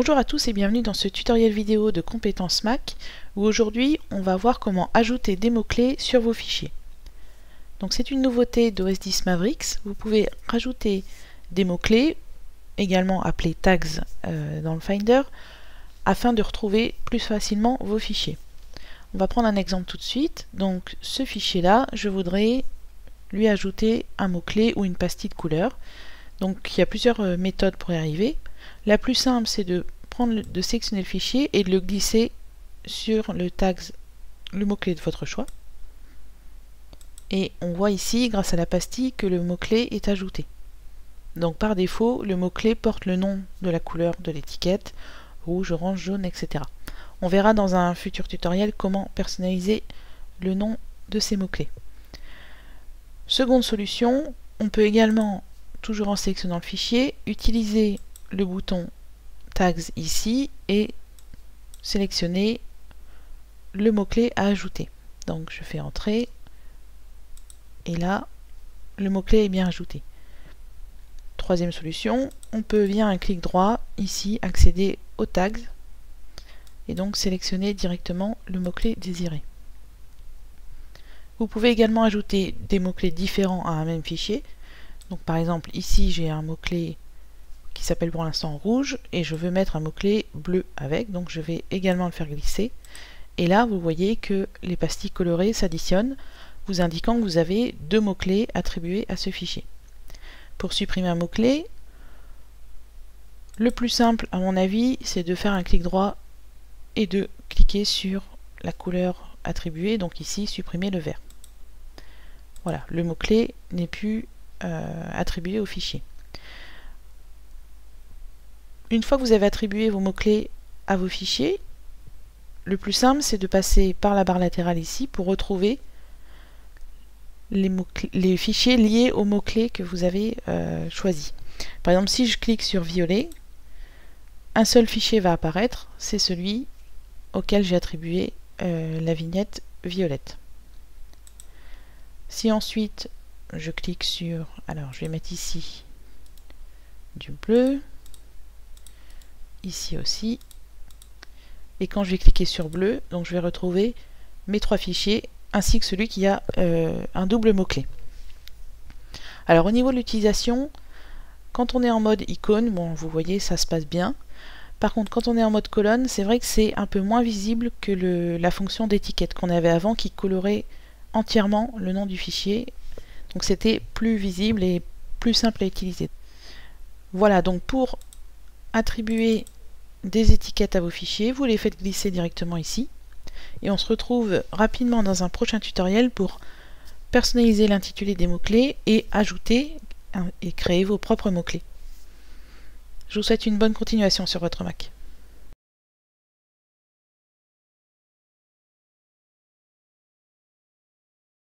Bonjour à tous et bienvenue dans ce tutoriel vidéo de compétences Mac où aujourd'hui on va voir comment ajouter des mots-clés sur vos fichiers. Donc c'est une nouveauté d'OS X Mavericks, vous pouvez rajouter des mots-clés, également appelés tags dans le Finder, afin de retrouver plus facilement vos fichiers. On va prendre un exemple tout de suite. Donc ce fichier-là, je voudrais lui ajouter un mot-clé ou une pastille de couleur. Donc il y a plusieurs méthodes pour y arriver. La plus simple, c'est de sélectionner le fichier et de le glisser sur le mot-clé de votre choix. Et on voit ici, grâce à la pastille, que le mot-clé est ajouté. Donc par défaut, le mot-clé porte le nom de la couleur de l'étiquette, rouge, orange, jaune, etc. On verra dans un futur tutoriel comment personnaliser le nom de ces mots-clés. Seconde solution, on peut également, toujours en sélectionnant le fichier, utiliser le bouton Tags ici et sélectionner le mot-clé à ajouter. Donc je fais Entrée et là, le mot-clé est bien ajouté. Troisième solution, on peut via un clic droit ici accéder aux tags et donc sélectionner directement le mot-clé désiré. Vous pouvez également ajouter des mots-clés différents à un même fichier. Donc par exemple ici j'ai un mot-clé qui s'appelle pour l'instant rouge et je veux mettre un mot-clé bleu avec, donc je vais également le faire glisser. Et là vous voyez que les pastilles colorées s'additionnent, vous indiquant que vous avez deux mots-clés attribués à ce fichier. Pour supprimer un mot-clé, le plus simple à mon avis c'est de faire un clic droit et de cliquer sur la couleur attribuée, donc ici supprimer le vert. Voilà, le mot-clé n'est plus attribué au fichier. Une fois que vous avez attribué vos mots-clés à vos fichiers, le plus simple c'est de passer par la barre latérale ici pour retrouver les fichiers liés aux mots-clés que vous avez choisis. Par exemple, si je clique sur violet, un seul fichier va apparaître, c'est celui auquel j'ai attribué la vignette violette. Si ensuite je clique sur, alors je vais mettre ici du bleu, ici aussi, et quand je vais cliquer sur bleu, donc je vais retrouver mes trois fichiers ainsi que celui qui a un double mot-clé. Alors au niveau de l'utilisation, quand on est en mode icône, bon vous voyez ça se passe bien. Par contre quand on est en mode colonne, c'est vrai que c'est un peu moins visible que la fonction d'étiquette qu'on avait avant qui colorait entièrement le nom du fichier. Donc c'était plus visible et plus simple à utiliser. Voilà, donc pour attribuer des étiquettes à vos fichiers, vous les faites glisser directement ici. Et on se retrouve rapidement dans un prochain tutoriel pour personnaliser l'intitulé des mots-clés et ajouter et créer vos propres mots-clés. Je vous souhaite une bonne continuation sur votre Mac.